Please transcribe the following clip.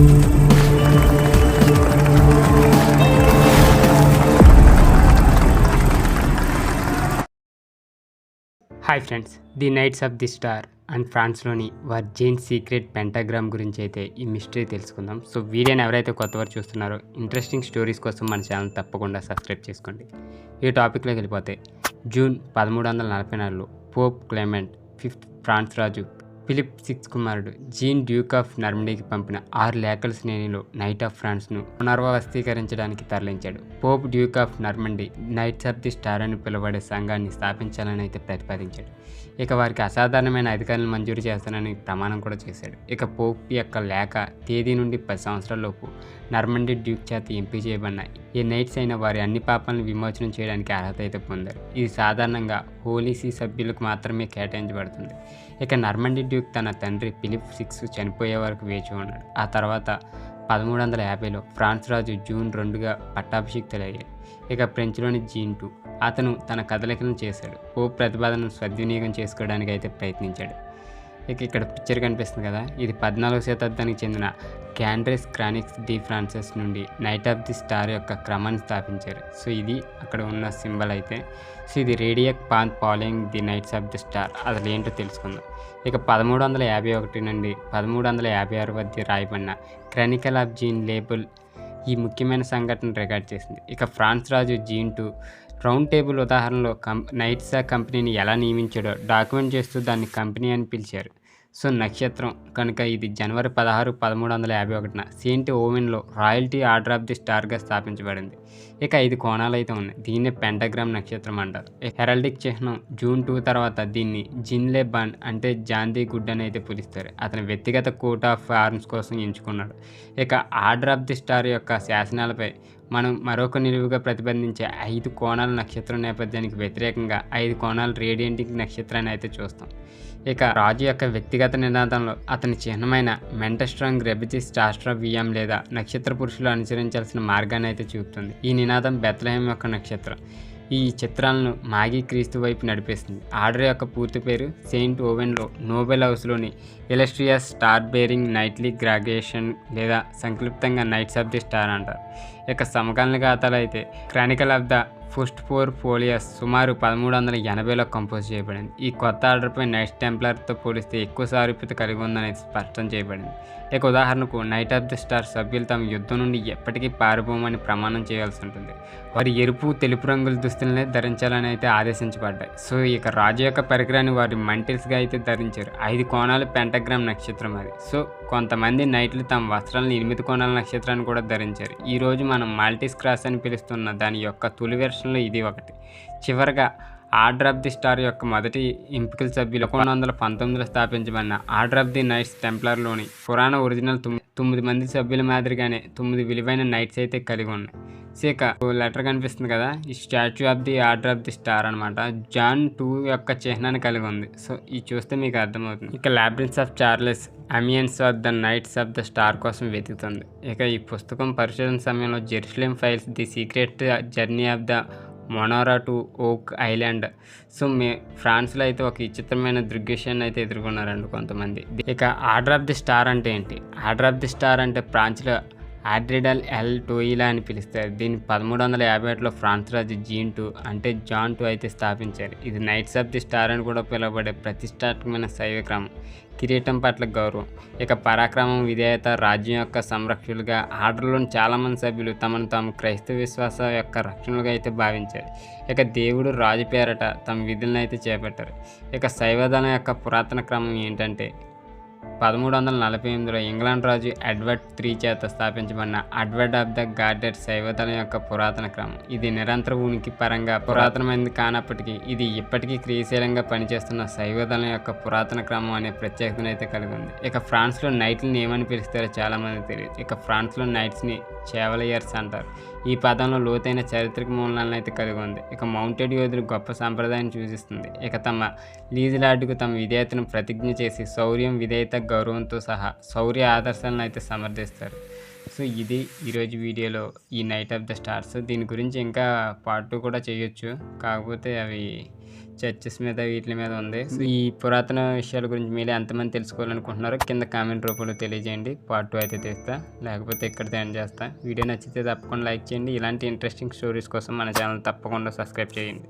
Hi friends, the knights of the star and ఫ్రాన్స్లోని virgin secret pentagram గురించి అయితే ఈ మిస్టరీ తెలుసుకుందాం. సో వీడియోని ఎవరైతే కొత్తవారు చూస్తున్నారో ఇంట్రెస్టింగ్ స్టోరీస్ కోసం మన ఛానల్ తప్పకుండా సబ్స్క్రైబ్ చేసుకోండి. ఈ టాపిక్లోకి వెళ్ళిపోతే జూన్ 1344లో పోప్ క్లెమెంట్ ఫిఫ్త్ ఫ్రాన్స్ రాజు ఫిలిప్ సిక్స్ కుమారుడు జీన్ డ్యూక్ ఆఫ్ నార్మండీకి పంపిన 6 లేఖల శ్రేణిలో నైట్ ఆఫ్ ఫ్రాన్స్ను పునర్వ్యవస్థీకరించడానికి తరలించాడు. Pope duke of Normandy knights of the star అని పిలువబడే సంఘాన్ని స్థాపించాలని అయితే ప్రతిపాదించాడు. ఇక వారికి అసాధారణమైన అధికారులను మంజూరు చేస్తానని ప్రమాణం కూడా చేశాడు. ఇక పోప్ యొక్క లేఖ తేదీ నుండి 10 సంవత్సరాలలోపు నార్మండీ డ్యూక్ చేత ఎంపిక చేయబడిన ఏ నైట్స్ అయినా వారి అన్ని పాపాలను విమోచనం చేయడానికి అర్హత అయితే పొందారు. ఇది సాధారణంగా హోలీ సీ సభ్యులకు మాత్రమే కేటాయించబడుతుంది. ఇక నార్మండీ డ్యూక్ తన తండ్రి ఫిలిప్ సిక్స్ చనిపోయే వరకు వేచి ఉన్నాడు. ఆ తర్వాత 1350లో ఫ్రాన్స్ రాజు జూన్ 2గా పట్టాభిషిక్తులయ్యాడు. ఇక ఫ్రెంచ్లోని జీన్ 2 అతను తన కదలికలను చేశాడు. పోప్ ప్రతిపాదనను సద్వినియోగం చేసుకోవడానికి అయితే ప్రయత్నించాడు. ఇక ఇక్కడ పిక్చర్ కనిపిస్తుంది కదా, ఇది 14వ శతాబ్దానికి చెందిన క్యాండ్రెస్ క్రానిక్స్ డి ఫ్రాన్సెస్ నుండి నైట్ ఆఫ్ ది స్టార్ యొక్క క్రమాన్ని స్థాపించారు. సో ఇది అక్కడ ఉన్న సింబల్ అయితే. సో ఇది రేడియక్ పాంత్ following the knights of the star. అసలు ఏంటో తెలుసుకుందాం. ఇక 1351 నుండి 1356 మధ్య రాయబడిన క్రానికల్ ఆఫ్ జీన్ లేబుల్ ఈ ముఖ్యమైన సంఘటన రికార్డ్ చేసింది. ఇక ఫ్రాన్స్ రాజు జీన్ 2 రౌండ్ టేబుల్ ఉదాహరణలో నైట్సా కంపెనీని ఎలా నియమించాడో డాక్యుమెంట్ చేస్తూ దాన్ని కంపెనీ అని పిలిచారు. సో నక్షత్రం కనుక ఇది జనవరి 16, 1351న సెయింట్ ఓవెన్లో రాయల్టీ ఆర్డర్ ఆఫ్ ది స్టార్గా స్థాపించబడింది. ఇక 5 కోణాలు అయితే ఉన్నాయి. దీన్నే పెంటాగ్రామ్ నక్షత్రం అంటారు. హెరాల్డిక్ చిహ్నం జూన్ 2 తర్వాత దీన్ని జిన్లే బాన్ అంటే జాన్ ది గుడ్ అని అయితే పిలుస్తారు. అతని వ్యక్తిగత కోట్ ఆఫ్ ఆర్మ్స్ కోసం ఎంచుకున్నాడు. ఇక ఆర్డర్ ఆఫ్ ది స్టార్ యొక్క శాసనాలపై మనం మరొక నిలువుగా ప్రతిబంధించే 5 కోణాల నక్షత్రం నేపథ్యానికి వ్యతిరేకంగా 5 కోణాల రేడియంటిక్ నక్షత్రాన్ని అయితే చూస్తాం. ఇక రాజు యొక్క వ్యక్తిగత నినాదంలో అతని చిహ్నమైన మెంటస్ట్రాంగ్ రెబిచి స్టాస్ట్రా విఎం లేదా నక్షత్ర పురుషులు అనుసరించాల్సిన మార్గాన్ని అయితే చూపుతుంది. ఈ నినాదం బెత్లెహేమ్ యొక్క నక్షత్రం. ఈ చిత్రాలను మాగి క్రీస్తు వైపు నడిపిస్తుంది. ఆర్డర్ యొక్క పూర్తి పేరు సెయింట్ ఓవెన్లో Nobel హౌస్లోని illustrious star bearing nightly గ్రాగేషన్ లేదా సంక్లిప్తంగా నైట్స్ ఆఫ్ ది స్టార్ అంటారు. ఇక సమకాలీన గాథలు అయితే క్రానికల్ ఆఫ్ ద ఫస్ట్ 4 ఫోలియస్ సుమారు 1380లో కంపోజ్ చేయబడింది. ఈ కొత్త ఆర్డర్పై నైట్స్ టెంప్లర్తో పోలిస్తే ఎక్కువ సారూప్యత కలిగి ఉందని స్పష్టం చేయబడింది. ఇక ఉదాహరణకు నైట్ ఆఫ్ ది స్టార్ సభ్యులు తమ యుద్ధం నుండి ఎప్పటికీ పారిపోమని ప్రమాణం చేయాల్సి ఉంటుంది. వారి ఎరుపు, తెలుపు రంగుల దుస్తులనే ధరించాలని అయితే ఆదేశించబడ్డాయి. సో ఇక రాజు యొక్క పరికరాన్ని వారి మంటిల్స్గా అయితే ధరించారు. 5 కోణాలు పెంటాగ్రామ్ నక్షత్రం అది. సో కొంతమంది నైట్లు తమ వస్త్రాలను 8 కోణాల నక్షత్రాన్ని కూడా ధరించారు. ఈరోజు మనం మాల్టీస్ క్రాస్ అని పిలుస్తున్న దాని యొక్క తొలి వెర్షన్లో ఇది ఒకటి. చివరగా ఆర్డర్ ఆఫ్ ది స్టార్ యొక్క మొదటి ఎంపికల సభ్యులు 1919లో స్థాపించబడిన ఆర్డర్ ఆఫ్ ది నైట్స్ టెంప్లర్లోని పురాణ ఒరిజినల్ 9 మంది సభ్యుల మాదిరిగానే 9 విలువైన నైట్స్ అయితే కలిగి ఉన్నాయి. సో ఇక లెటర్ కనిపిస్తుంది కదా, ఈ statue of the order of the star అనమాట జాన్ 2 యొక్క చిహ్నాన్ని కలిగి ఉంది. సో ఇది చూస్తే మీకు అర్థమవుతుంది. ఇక labyrinths of Charles Amiens of the knights of the star కోసం వెతుకుతుంది. ఇక ఈ పుస్తకం పరిశోధన సమయంలో Jerusalem files the secret journey of the మొనారా టు ఓక్ ఐలాండ్. సో ఫ్రాన్స్లో అయితే ఒక విచిత్రమైన దృగ్విషయాన్ని అయితే ఎదుర్కొన్నారండి కొంతమంది. ఇక ఆర్డర్ ఆఫ్ ది స్టార్ అంటే ఏంటి? ఆర్డర్ ఆఫ్ ది స్టార్ అంటే ఫ్రాన్స్లో ఆడ్రిడల్ ఎల్ టోయిలా అని పిలుస్తారు. దీన్ని 1351లో ఫ్రాన్స్ రాజు జీన్ 2 అంటే జాన్ 2 అయితే స్థాపించారు. ఇది నైట్స్ ఆఫ్ ది స్టార్ అని కూడా పిలువబడే ప్రతిష్టాత్మకమైన శైవ క్రమం. కిరీటం పట్ల గౌరవం, ఇక పరాక్రమం, విధేయత, రాజ్యం యొక్క సంరక్షకులుగా ఆర్డర్లోని చాలామంది సభ్యులు తమను తాము క్రైస్తవ విశ్వాస యొక్క రక్షణలుగా అయితే భావించారు. ఇక దేవుడు రాజు పేరట తమ విధులను అయితే చేపట్టారు. ఇక శైవదళం యొక్క పురాతన క్రమం ఏంటంటే 1348లో ఇంగ్లాండ్ రాజు ఎడ్వర్డ్ III చేత స్థాపించబడిన అడ్వర్డ్ ఆఫ్ ద గార్డెడ్ శైవదళం యొక్క పురాతన క్రమం. ఇది నిరంతర ఉనికి పరంగా పురాతనమైనది కానప్పటికీ ఇది ఇప్పటికీ క్రియాశీలంగా పనిచేస్తున్న శైవదళం యొక్క పురాతన క్రమం అనే ప్రత్యేకతను అయితే కలిగి ఉంది. ఇక ఫ్రాన్స్లో నైట్లను ఏమని పిలుస్తారో చాలామంది తెలియదు. ఇక ఫ్రాన్స్లో నైట్స్ని చేవలయర్స్ అంటారు. ఈ పదంలో లోతైన చారిత్రక మూలాలను అయితే కలిగి ఉంది. ఇక మౌంటెడ్ యోధులు గొప్ప సాంప్రదాయాన్ని సూచిస్తుంది. ఇక తమ లీజ్ లార్డ్కు తమ విధేయతను ప్రతిజ్ఞ చేసి శౌర్యం, విధేయత, గౌరవంతో సహా శౌర్య ఆదర్శాలను అయితే సమర్థిస్తారు. సో సో ఇది ఈరోజు వీడియోలో ఈ నైట్ ఆఫ్ ద స్టార్స్. దీని గురించి ఇంకా పార్ట్ 2 కూడా చేయొచ్చు, కాకపోతే అవి చర్చెస్ మీద వీటి మీద ఉంది. సో ఈ పురాతన విషయాల గురించి మీరే ఎంతమంది తెలుసుకోవాలనుకుంటున్నారో కింద కామెంట్ రూపంలో తెలియజేయండి. పార్ట్ 2 అయితే తీస్తా, లేకపోతే ఇక్కడితో ఎండ్ చేస్తా. వీడియో నచ్చితే తప్పకుండా లైక్ చేయండి. ఇలాంటి ఇంట్రెస్టింగ్ స్టోరీస్ కోసం మన ఛానల్ తప్పకుండా సబ్స్క్రైబ్ చేయండి.